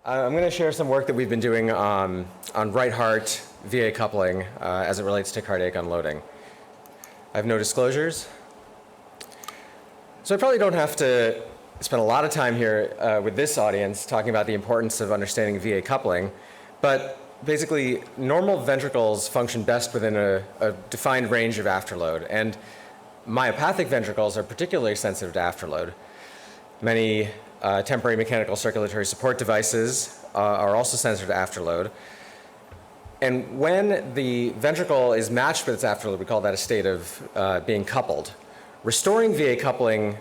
I'm going to share some work that we've been doing on right heart VA coupling as it relates to cardiac unloading. I have no disclosures. So I probably don't have to spend a lot of time here with this audience talking about the importance of understanding VA coupling, but basically normal ventricles function best within a defined range of afterload, and myopathic ventricles are particularly sensitive to afterload. Many temporary mechanical circulatory support devices are also sensitive to afterload. And when the ventricle is matched with its afterload, we call that a state of being coupled. Restoring VA coupling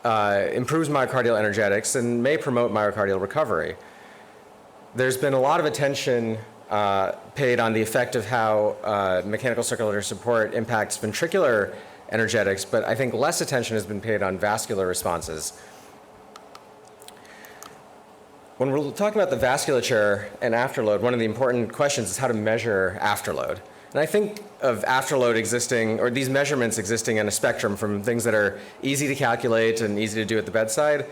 improves myocardial energetics and may promote myocardial recovery. There's been a lot of attention paid on the effect of how mechanical circulatory support impacts ventricular energetics, but I think less attention has been paid on vascular responses. When we're talking about the vasculature and afterload, one of the important questions is how to measure afterload. And I think of afterload existing, or these measurements existing in a spectrum from things that are easy to calculate and easy to do at the bedside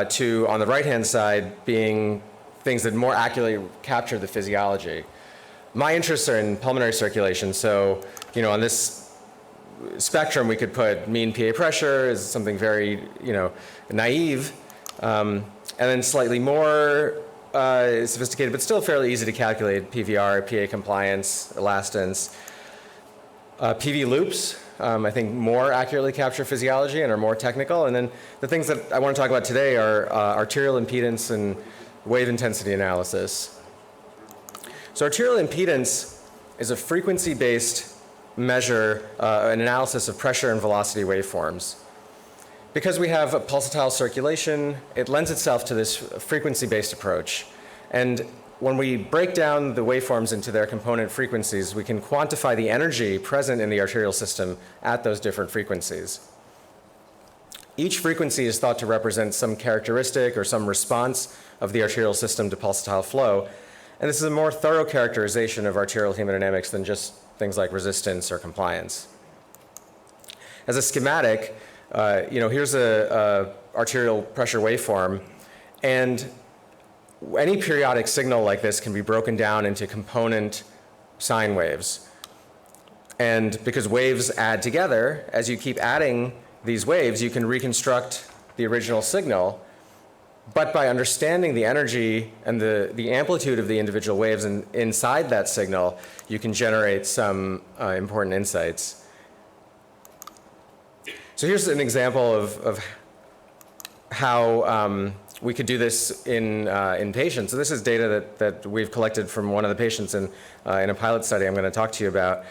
to, on the right-hand side, being things that more accurately capture the physiology. My interests are in pulmonary circulation, so on this spectrum we could put mean PA pressure as something very naive. And then slightly more sophisticated, but still fairly easy to calculate, PVR, PA compliance, elastance. PV loops, I think more accurately capture physiology and are more technical. And then the things that I want to talk about today are arterial impedance and wave intensity analysis. So arterial impedance is a frequency-based measure, an analysis of pressure and velocity waveforms. Because we have a pulsatile circulation, it lends itself to this frequency-based approach. And when we break down the waveforms into their component frequencies, we can quantify the energy present in the arterial system at those different frequencies. Each frequency is thought to represent some characteristic or some response of the arterial system to pulsatile flow. And this is a more thorough characterization of arterial hemodynamics than just things like resistance or compliance. As a schematic, here's a arterial pressure waveform, and any periodic signal like this can be broken down into component sine waves. And because waves add together, as you keep adding these waves, you can reconstruct the original signal, but by understanding the energy and the amplitude of the individual waves inside that signal, you can generate some important insights. So here's an example of how we could do this in patients. So this is data that we've collected from one of the patients in a pilot study I'm going to talk to you about.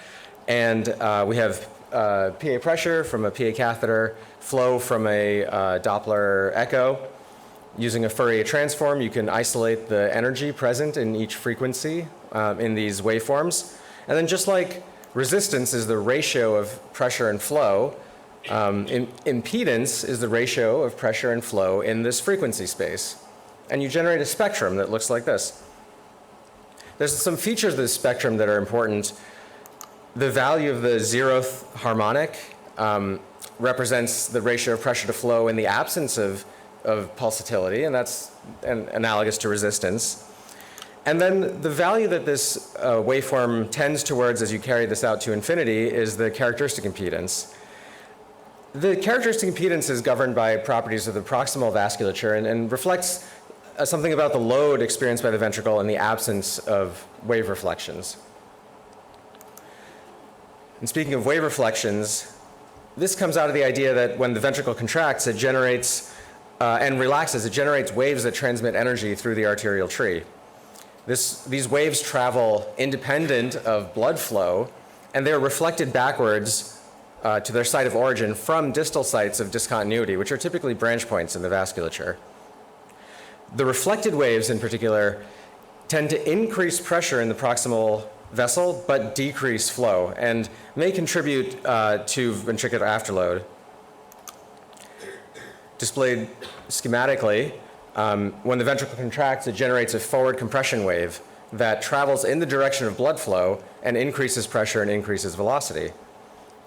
And we have PA pressure from a PA catheter, flow from a Doppler echo. Using a Fourier transform, you can isolate the energy present in each frequency in these waveforms. And then just like resistance is the ratio of pressure and flow, impedance is the ratio of pressure and flow in this frequency space. And you generate a spectrum that looks like this. There's some features of this spectrum that are important. The value of the zeroth harmonic represents the ratio of pressure to flow in the absence of pulsatility, and that's analogous to resistance. And then the value that this waveform tends towards as you carry this out to infinity is the characteristic impedance. The characteristic impedance is governed by properties of the proximal vasculature and reflects something about the load experienced by the ventricle in the absence of wave reflections. And speaking of wave reflections, this comes out of the idea that when the ventricle contracts, it generates and relaxes, it generates waves that transmit energy through the arterial tree. These waves travel independent of blood flow, and they're reflected backwards to their site of origin from distal sites of discontinuity, which are typically branch points in the vasculature. The reflected waves in particular tend to increase pressure in the proximal vessel, but decrease flow, and may contribute to ventricular afterload. Displayed schematically, when the ventricle contracts, it generates a forward compression wave that travels in the direction of blood flow and increases pressure and increases velocity.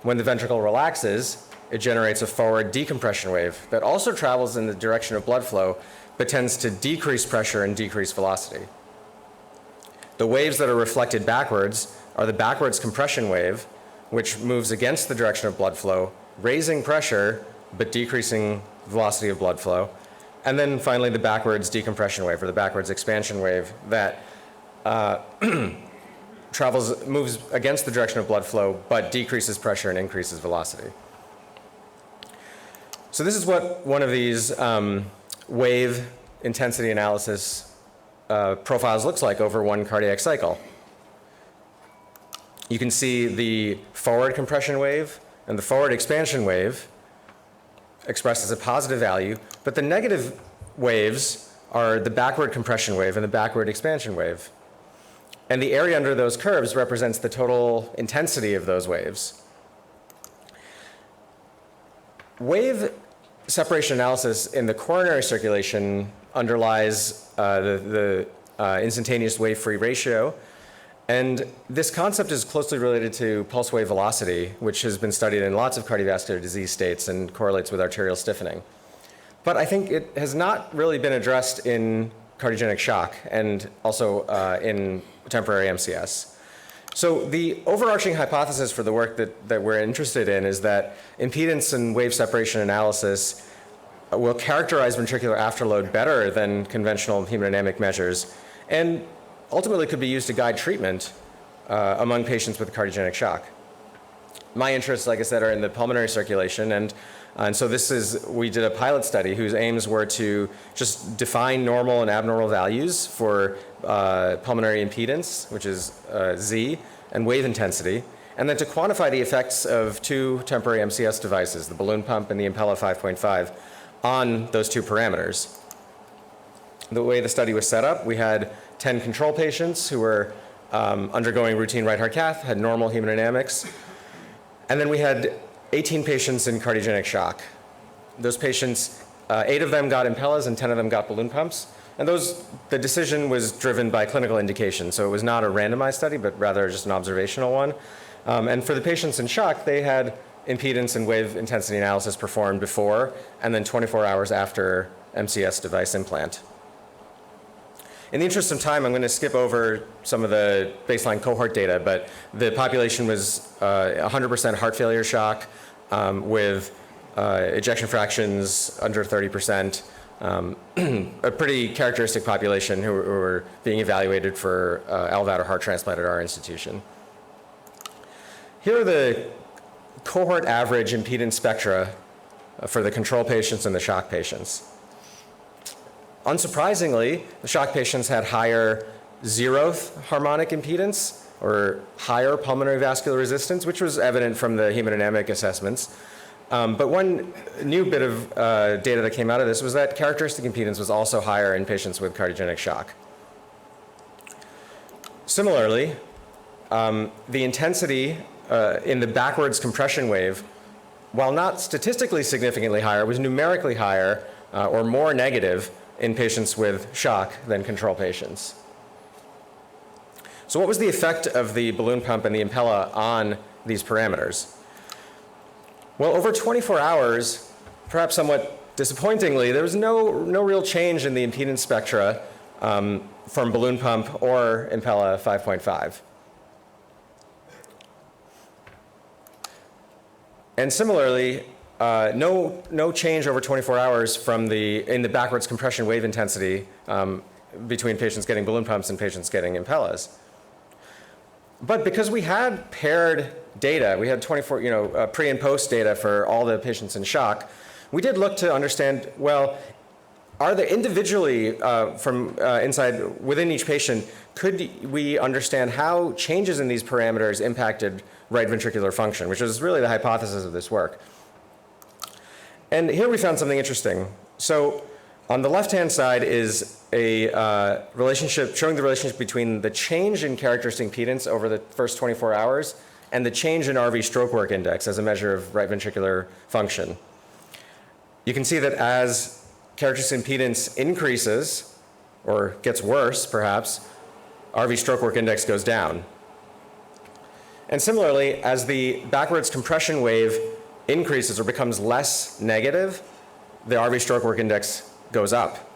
When the ventricle relaxes, it generates a forward decompression wave that also travels in the direction of blood flow, but tends to decrease pressure and decrease velocity. The waves that are reflected backwards are the backwards compression wave, which moves against the direction of blood flow, raising pressure, but decreasing velocity of blood flow. And then finally, the backwards decompression wave, or the backwards expansion wave, that moves against the direction of blood flow, but decreases pressure and increases velocity. So this is what one of these wave intensity analysis profiles looks like over one cardiac cycle. You can see the forward compression wave and the forward expansion wave expressed as a positive value, but the negative waves are the backward compression wave and the backward expansion wave. And the area under those curves represents the total intensity of those waves. Wave separation analysis in the coronary circulation underlies the instantaneous wave-free ratio. And this concept is closely related to pulse wave velocity, which has been studied in lots of cardiovascular disease states and correlates with arterial stiffening. But I think it has not really been addressed in cardiogenic shock and also in temporary MCS. So the overarching hypothesis for the work that we're interested in is that impedance and wave separation analysis will characterize ventricular afterload better than conventional hemodynamic measures, and ultimately could be used to guide treatment among patients with cardiogenic shock. My interests, like I said, are in the pulmonary circulation, and so we did a pilot study whose aims were to just define normal and abnormal values for pulmonary impedance, which is Z, and wave intensity, and then to quantify the effects of two temporary MCS devices, the balloon pump and the Impella 5.5, on those two parameters. The way the study was set up, we had 10 control patients who were undergoing routine right heart cath, had normal hemodynamics, and then we had 18 patients in cardiogenic shock. Those patients, 8 of them got Impellas and 10 of them got balloon pumps. And the decision was driven by clinical indication. So it was not a randomized study, but rather just an observational one. And for the patients in shock, they had impedance and wave intensity analysis performed before and then 24 hours after MCS device implant. In the interest of time, I'm going to skip over some of the baseline cohort data, but the population was 100% heart failure shock with ejection fractions under 30%, a pretty characteristic population who were being evaluated for LVAD or heart transplant at our institution. Here are the cohort average impedance spectra for the control patients and the shock patients. Unsurprisingly, the shock patients had higher zeroth harmonic impedance, or higher pulmonary vascular resistance, which was evident from the hemodynamic assessments. But one new bit of data that came out of this was that characteristic impedance was also higher in patients with cardiogenic shock. Similarly, the intensity in the backwards compression wave, while not statistically significantly higher, was numerically higher or more negative in patients with shock than control patients. So what was the effect of the balloon pump and the Impella on these parameters? Well, over 24 hours, perhaps somewhat disappointingly, there was no real change in the impedance spectra from balloon pump or Impella 5.5. And similarly, no change over 24 hours in the backwards compression wave intensity between patients getting balloon pumps and patients getting Impellas. But because we had paired data, we had 24, pre and post data for all the patients in shock, we did look to understand, well, are they individually within each patient, could we understand how changes in these parameters impacted right ventricular function, which was really the hypothesis of this work. And here we found something interesting. So on the left-hand side is a relationship showing the relationship between the change in characteristic impedance over the first 24 hours and the change in RV stroke work index as a measure of right ventricular function. You can see that as characteristic impedance increases, or gets worse perhaps, RV stroke work index goes down. And similarly, as the backwards compression wave increases or becomes less negative, the RV stroke work index goes up.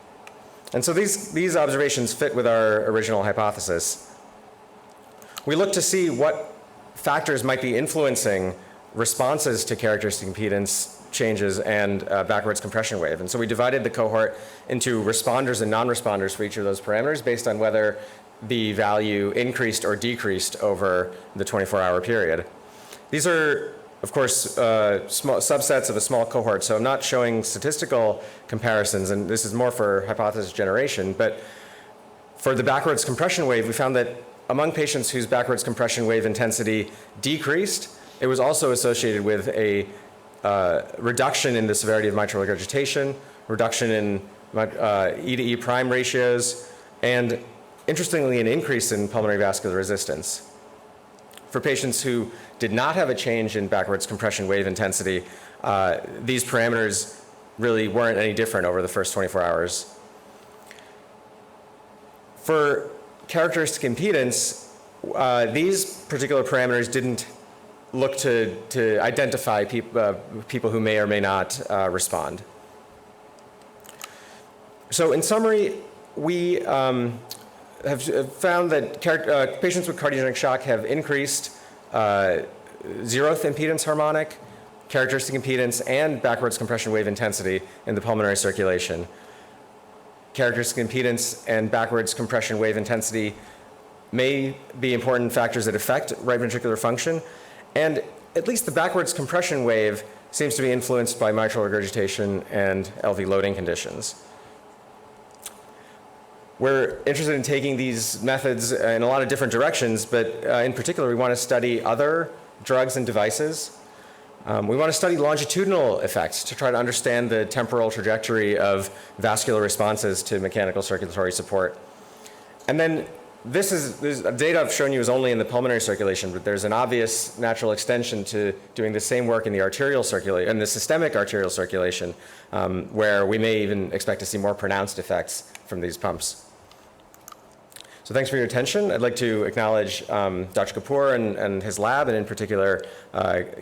And so these observations fit with our original hypothesis. We looked to see what factors might be influencing responses to characteristic impedance changes and backwards compression wave. And so we divided the cohort into responders and non-responders for each of those parameters based on whether the value increased or decreased over the 24-hour period. These are, of course, small subsets of a small cohort, so I'm not showing statistical comparisons, and this is more for hypothesis generation. But for the backwards compression wave, we found that among patients whose backwards compression wave intensity decreased, it was also associated with a reduction in the severity of mitral regurgitation, reduction in E to E prime ratios, and interestingly, an increase in pulmonary vascular resistance. For patients who did not have a change in backwards compression wave intensity, these parameters really weren't any different over the first 24 hours. For characteristic impedance, these particular parameters didn't look to identify people who may or may not respond. So in summary, we have found that patients with cardiogenic shock have increased zeroth impedance harmonic, characteristic impedance, and backwards compression wave intensity in the pulmonary circulation. Characteristic impedance and backwards compression wave intensity may be important factors that affect right ventricular function, and at least the backwards compression wave seems to be influenced by mitral regurgitation and LV loading conditions. We're interested in taking these methods in a lot of different directions, but in particular, we want to study other drugs and devices. We want to study longitudinal effects to try to understand the temporal trajectory of vascular responses to mechanical circulatory support. And then this data I've shown you is only in the pulmonary circulation, but there's an obvious natural extension to doing the same work in the arterial circulation, in the systemic arterial circulation, where we may even expect to see more pronounced effects from these pumps. So thanks for your attention. I'd like to acknowledge Dr. Kapoor and his lab, and in particular,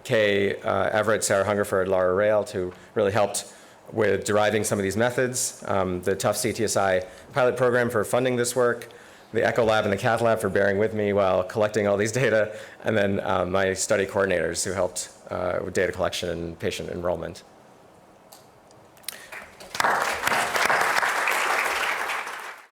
Kay Everett, Sarah Hungerford, Laura Rail, who really helped with deriving some of these methods, the Tufts CTSI pilot program for funding this work, the Echo Lab and the Cath Lab for bearing with me while collecting all these data, and then my study coordinators who helped with data collection and patient enrollment.